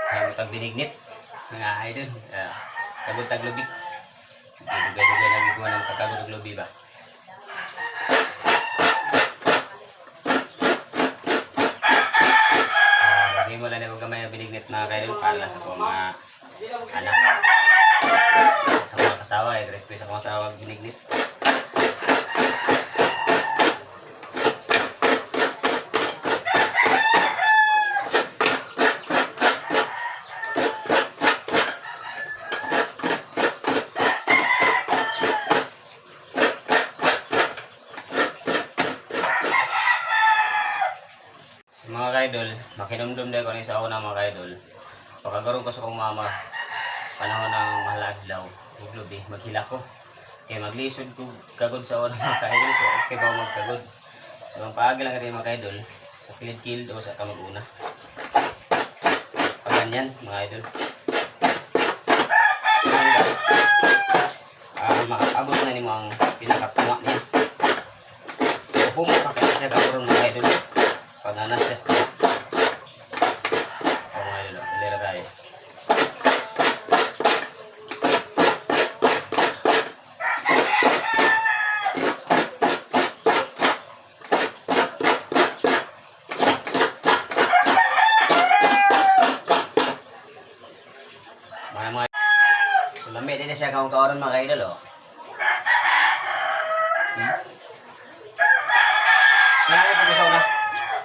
Ang pagbinignit. Mga idol. Kagod taglubi. Dugay-dugay lagi ko ng kakagod taglubi ba. Lagi mo lang na gamay ang binignit mga idol para sa mga anak. Sa mga kasawa, request sa mga kasawa binignit. Mga kaidol, makinumdum dahil ko na isa ako ng mga kaidol. Pagkagaroon ko sa kong mama, panahon ng mahalaglaw, uglubi, maghila ko. Kaya maglisod ko kagod sa ako ng mga kaidol ko, okay ba magkagod? So ang paagi lang rin mga kaidol, sa kilid-kilid o sa kamag-una. Pag ganyan mga idol. Makaabot na ni mo ang pinakapunga niya. So pumunta ka siya kagaroon mga idol. Pag nanas na mga idol, lera tayo. Mga so lamig din na siya kaon-kaoran mga idol oh.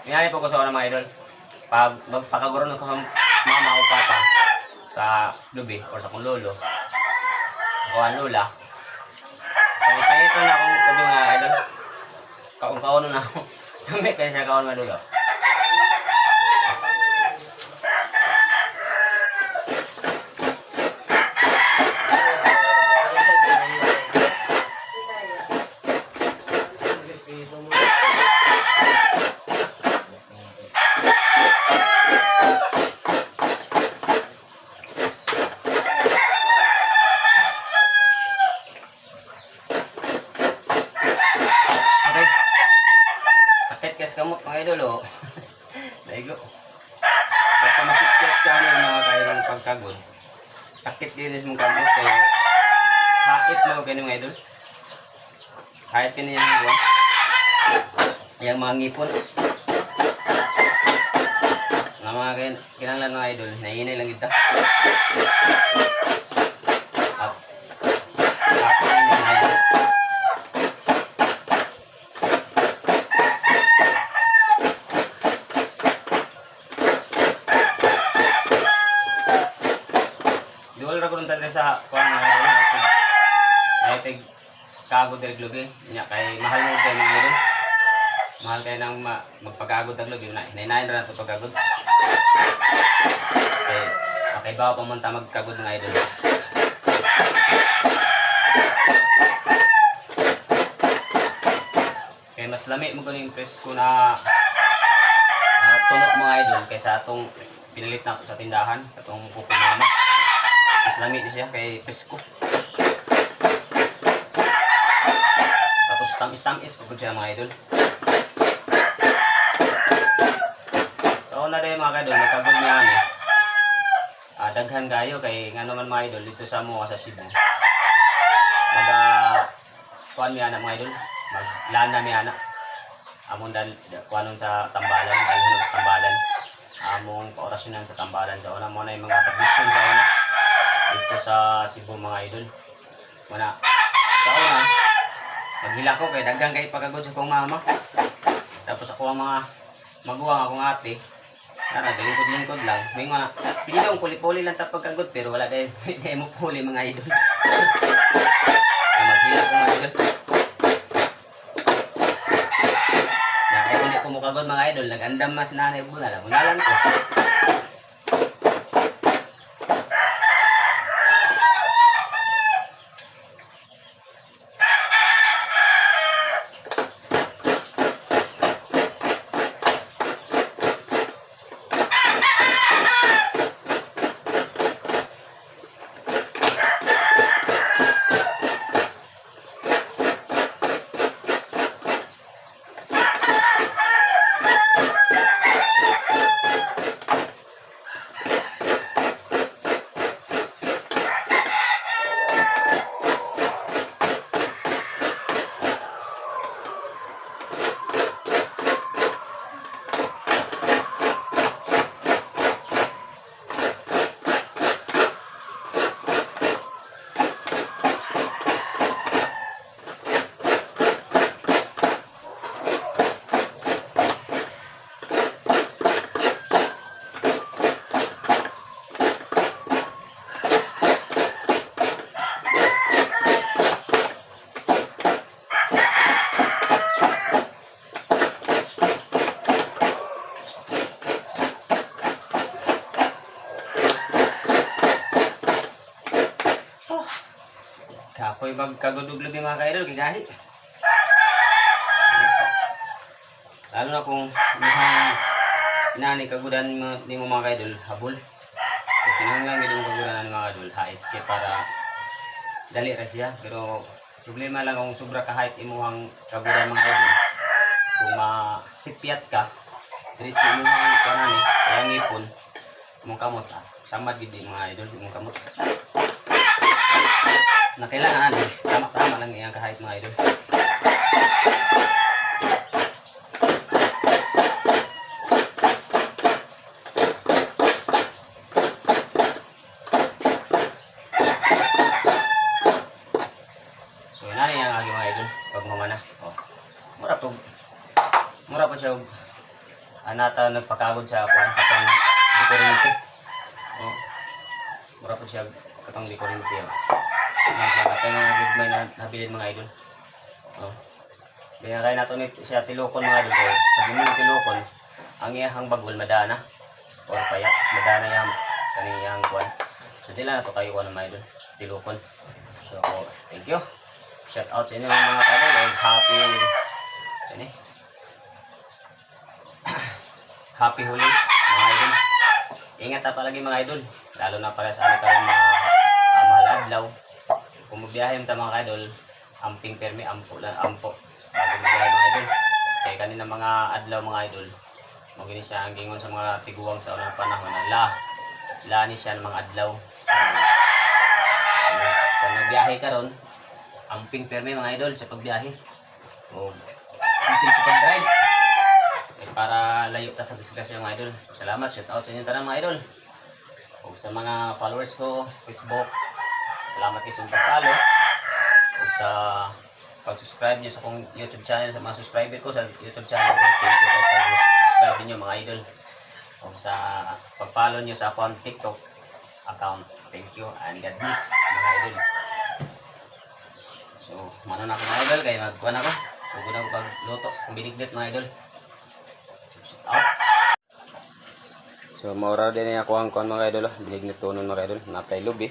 Nangyari po ko sa mga idol. Pag magpakaguron ko sa mama o papa sa lubi o sa kong lolo o ang lola. Kaya ito na akong lubi mga idol. Kaon na ako. Lamig kaya siya kaon mga lolo. Kamot mga idol oh. Daigo. Basta masikip ka mga kailang pagkagod. Sakit din mong kamot kaya hait mo kayo mga idol. Hait ka na yan mga yung mga ngipon. Nga mga kinanglan mga idol, nahinay lang kita. Sa kuan mga idol ay kagod diri globe nya kay mahal mo kay mga idol mahal kay nang magpagagod ang globe na hinainain ra nato pagagod kay bawo pa man ta magkagod mga idol kay mas lami mo kuning presko na tunok mga idol kaysa atong pinalit na ko sa tindahan atong kukumama. Mas lamig siya kay pesko. Tapos tamis-tamis pagod siya mga idol. So na rin mga idol, magkagod niya ani. Daghan kayo kay nga naman mga idol dito sa mo sa Cebu. Kuan mi ana mga idol, maglana mi ana. Amon dan kuanon sa tambalan, dalhon sa tambalan. Among paorasyonan sa tambalan sa una mo na yung mga tradisyon sa una. Dito sa Cebu mga idol. Muna. So na. Maghila ko kay daghang kay pagagod sa kong mama. Tapos ako ang mga maguwang akong ate. Nara lingkod-lingkod lang. May mga sige dong puli-puli lang ta pagkagod pero wala dai mo puli mga idol. Maghila ko mga idol. Na kay kun ko mo kagod mga idol, nagandam mas nanay bunalan. Bunalan ko. Ako'y magkaguduglubi mga ka-idol, kigahi. Lalo na kung mukhang nani kagudan mo, di mo mga ka-idol, habol. Kinahanglan gid mo kagudan mga ka-idol, hait. Kaya para dali ra siya. Pero problema lang kung sobra ka height imuhang kagudan mga idol. Kung masipyat ka, diretso imuhang kanani, kaya ngipon, imong kamot. Samad gid mga idol, imong kamot. Na kailangan tama-tama lang iyang kahit mga idol. So yun na yung agi mga idol pag mamana. Oh. Mura pa siya anata nagpakagod sa ako katong dekorinite. Oh. Mura pa siya katong dekorinite. Ito yung mga gudmay na nabilin mga idol. Oh. Kaya kaya nato siya tilokon mga idol. Kaya pag mo na tilokon, ang iyahang bagol madana. O kaya madana yung kaniyang kuwan. So di lang na ito kayo kuwan mga idol. Tilokon. So thank you. Shout out sa inyo mga idol. And happy huli mga idol. Ingat na palagi mga idol. Lalo na para sa amin karong mga maladlaw. Kung magbiyahe mo mga idol, amping permi, ampo. Bago magbiyahe mga idol. Kaya kanina mga adlaw mga idol, magini siya ang gingon sa mga tiguwang sa unang panahon na lani siya ng mga adlaw. Sa nagbiyahe karon, amping permi mga idol sa pagbiyahe. O amping sa pag-drive. Para layo ta sa disgrasya mga idol. Salamat, shout out sa inyo tanan mga idol. O sa mga followers ko sa Facebook, salamat kayo sa pag-follow o sa pag-subscribe nyo sa akong YouTube channel, sa mga subscriber ko sa YouTube channel. Thank you sa pag-subscribe nyo mga idol. O sa pag-follow nyo sa akong TikTok account. Thank you and God bless mga idol. So, mano na ako mga idol kaya magkuhan ako. So, guna ko pagluto kung biniglit mga idol. Out. So, maura din ako ang kuhan mga idol. Biniglit tunon mga idol. Natay lubi.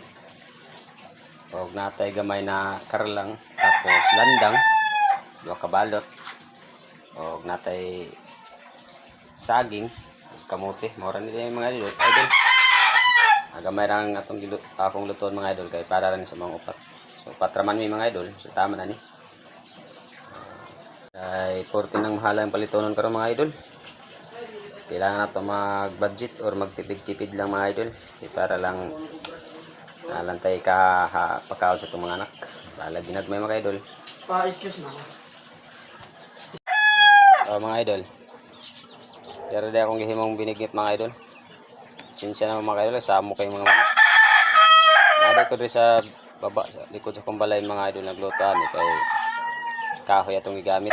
O natay gamay na karlang. Tapos landang. Dua kabalot. O natay saging. Kamote. Maura din mga idol. Gamay lang akong lutoon mga idol. Kaya para lang sa mga upat. So, patraman mi mga idol. So, tama na ni. Ay, 40 nang mahala yung palitonon karon mga idol. Kailangan na ito mag-budget or magtipid-tipid lang mga idol. Para lang nalantay ka pagkaon sa itong mga anak. Lalagyan natin mga idol. Excuse me. O mga idol. Pero di akong gihimong binigit mga idol. Sinsya naman mga idol. Samo kayong mga manak. Nada ko rin sa baba. Sa likod sa kumbalay mga idol. Naglutoan. Kay kahoy atong gigamit.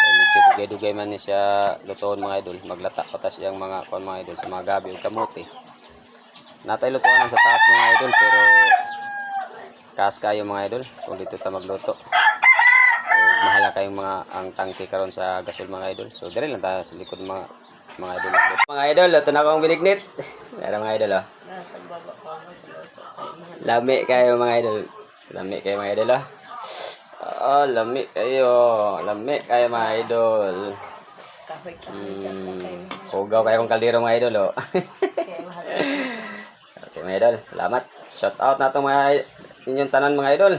Medyo dugay-dugay man ni siya lutoon mga idol. Maglata patas yung mga idol sa mga gabi o kamote. Natay lutoan sa taas mga idol pero kaas kayo mga idol kung dito ta magluto. So, mahala kayong ang tangke karon sa gasol mga idol. So dire lang ta sa likod mga idol. Mga idol, luto na akong binignit. Meron mga idol oh. Lami kayo mga idol. Lami kayo mga idol oh. Oh, lami kayo. Lami kayo mga idol. Hugaw kayo kong kaldero mga idol oh. Okay mga idol, salamat. Shout out na itong mga inyong tanan mga idol.